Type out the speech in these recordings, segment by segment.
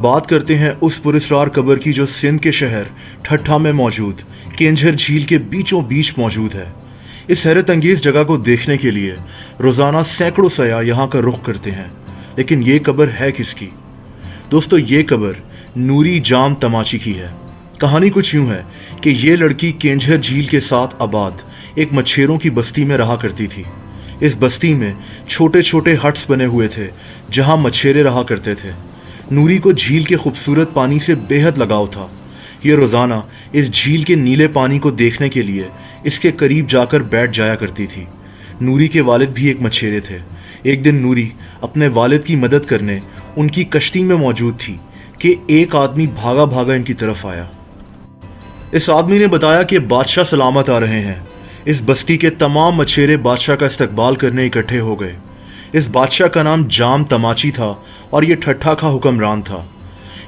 बात करते हैं उस पुरस्कार कब्र की जो सिंध के शहर ठट्ठा में मौजूद केंझर झील के बीचों बीच मौजूद है। इस हैरत अंगेज जगह को देखने के लिए रोजाना सैकड़ों सयाह यहाँ का रुख करते हैं, लेकिन ये कब्र है किसकी? दोस्तों, ये कब्र नूरी जाम तमाची की है। कहानी कुछ यूं है कि ये लड़की केंझर झील के साथ आबाद एक मच्छेरों की बस्ती में रहा करती थी। इस बस्ती में छोटे छोटे हट्स बने हुए थे जहां मच्छेरे रहा करते थे। नूरी को झील के खूबसूरत पानी से बेहद लगाव था। ये रोजाना इस झील के नीले पानी को देखने के लिए इसके करीब जाकर बैठ जाया करती थी। नूरी के वालिद भी एक मच्छेरे थे। एक दिन नूरी अपने वालिद की मदद करने उनकी कश्ती में मौजूद थी कि एक आदमी भागा भागा इनकी तरफ आया। इस आदमी ने बताया कि बादशाह सलामत आ रहे हैं। इस बस्ती के तमाम मच्छेरे बादशाह का इस्तकबाल करने इकट्ठे हो गए। इस बादशाह का नाम जाम तमाची था और ये ठट्ठा का हुक्मरान था।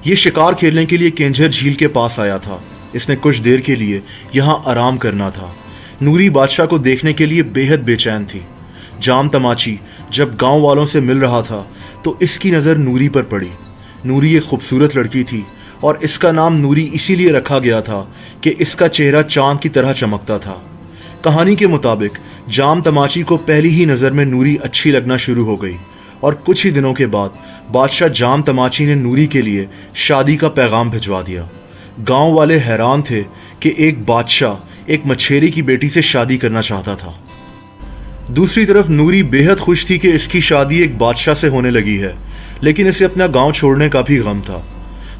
ये शिकार खेलने के लिए केंझर झील के पास आया था। इसने कुछ देर के लिए यहाँ आराम करना था। नूरी बादशाह को देखने के लिए बेहद बेचैन थी। जाम तमाची जब गांव वालों से मिल रहा था तो इसकी नज़र नूरी पर पड़ी। नूरी एक खूबसूरत लड़की थी और इसका नाम नूरी इसीलिए रखा गया था कि इसका चेहरा चांद की तरह चमकता था। कहानी के मुताबिक जाम तमाची को पहली ही नज़र में नूरी अच्छी लगना शुरू हो गई और कुछ ही दिनों के बाद बादशाह जाम तमाची ने नूरी के लिए शादी का पैगाम भिजवा दिया। गांव वाले हैरान थे कि एक बादशाह एक मछेरे की बेटी से शादी करना चाहता था। दूसरी तरफ नूरी बेहद खुश थी कि इसकी शादी एक बादशाह से होने लगी है, लेकिन इसे अपना गांव छोड़ने का भी गम था।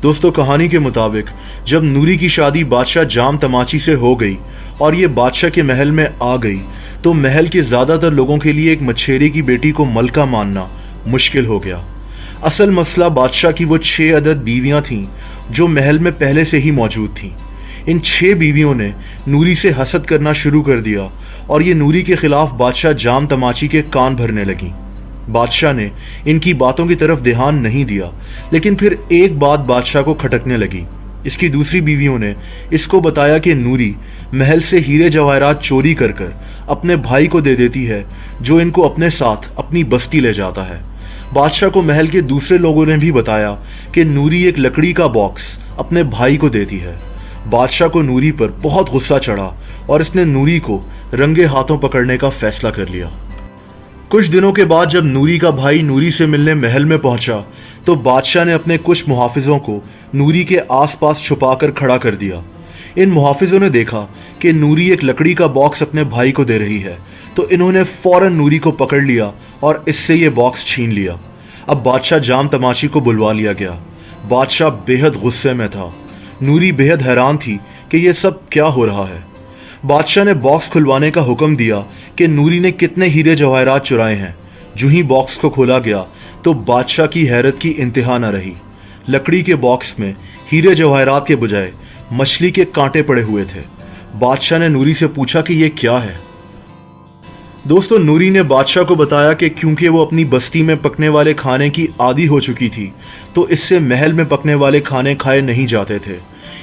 दोस्तों, कहानी के मुताबिक जब नूरी की शादी बादशाह जाम तमाची से हो गई और ये बादशाह के महल में आ गई तो महल के ज़्यादातर लोगों के लिए एक मछेरे की बेटी को मलका मानना मुश्किल हो गया। असल मसला बादशाह की वो 6 अदद बीवियां थीं जो महल में पहले से ही मौजूद थीं। इन 6 बीवियों ने नूरी से हसद करना शुरू कर दिया और ये नूरी के खिलाफ बादशाह जाम तमाची के कान भरने लगी। बादशाह ने इनकी बातों की तरफ ध्यान नहीं दिया, लेकिन फिर एक बात बादशाह को खटकने लगी। इसकी दूसरी बीवियों ने इसको बताया कि नूरी महल से हीरे जवाहरात चोरी कर कर अपने भाई को दे देती है, जो इनको अपने साथ अपनी बस्ती ले जाता है। बादशाह को महल के दूसरे लोगों ने भी बताया कि नूरी एक लकड़ी का बॉक्स अपने भाई को देती है। बादशाह को नूरी पर बहुत गुस्सा चढ़ा और इसने नूरी को रंगे हाथों पकड़ने का फैसला कर लिया। कुछ दिनों के बाद जब नूरी का भाई नूरी से मिलने महल में पहुंचा तो बादशाह ने अपने कुछ मुहाफिजों को नूरी के आसपास छुपाकर खड़ा कर दिया। इन मुहाफिजों ने देखा कि नूरी एक लकड़ी का बॉक्स अपने भाई को दे रही है, तो इन्होंने फौरन नूरी को पकड़ लिया और इससे ये बॉक्स छीन लिया। अब बादशाह जाम तमाची को बुलवा लिया गया। बादशाह बेहद गुस्से में था। नूरी बेहद हैरान थी कि ये सब क्या हो रहा है। बादशाह ने बॉक्स खुलवाने का हुक्म दिया कि नूरी ने कितने हीरे जवाहरात चुराए हैं। जो ही बॉक्स को खोला गया तो बादशाह की हैरत की इंतहा न रही। लकड़ी के बॉक्स में हीरे जवाहरात के बजाय मछली के कांटे पड़े हुए थे। बादशाह ने नूरी से पूछा कि ये क्या है। दोस्तों, नूरी ने बादशाह को बताया कि क्योंकि वो अपनी बस्ती में पकने वाले खाने की आदी हो चुकी थी तो इससे महल में पकने वाले खाने खाए नहीं जाते थे।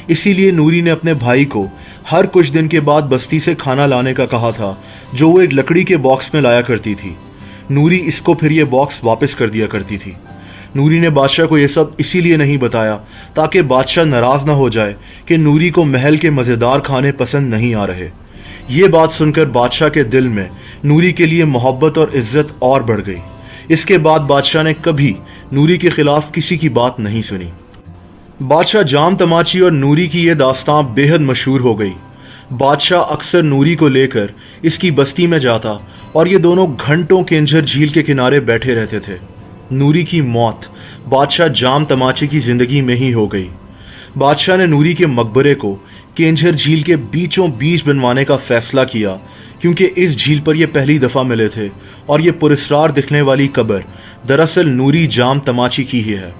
इसीलिए नूरी ने अपने भाई को हर कुछ दिन के बाद बस्ती से खाना लाने का कहा था, जो वो एक लकड़ी के बॉक्स में लाया करती थी। नूरी इसको फिर ये बॉक्स वापस कर दिया करती थी। नूरी ने बादशाह को ये सब इसीलिए नहीं बताया ताकि बादशाह नाराज ना हो जाए कि नूरी को महल के मज़ेदार खाने पसंद नहीं आ रहे। ये बात सुनकर बादशाह के दिल में नूरी के लिए मोहब्बत और इज्जत और बढ़ गई। इसके बाद बादशाह ने कभी नूरी के खिलाफ किसी की बात नहीं सुनी। बादशाह जाम तमाची और नूरी की ये दास्तां बेहद मशहूर हो गई। बादशाह अक्सर नूरी को लेकर इसकी बस्ती में जाता और ये दोनों घंटों केंझर झील के किनारे बैठे रहते थे। नूरी की मौत बादशाह जाम तमाची की जिंदगी में ही हो गई। बादशाह ने नूरी के मकबरे को केंझर झील के बीचों बीच बनवाने का फैसला किया, क्योंकि इस झील पर यह पहली दफ़ा मिले थे और ये पुरस्कार दिखने वाली कब्र दरअसल नूरी जाम तमाची की ही है।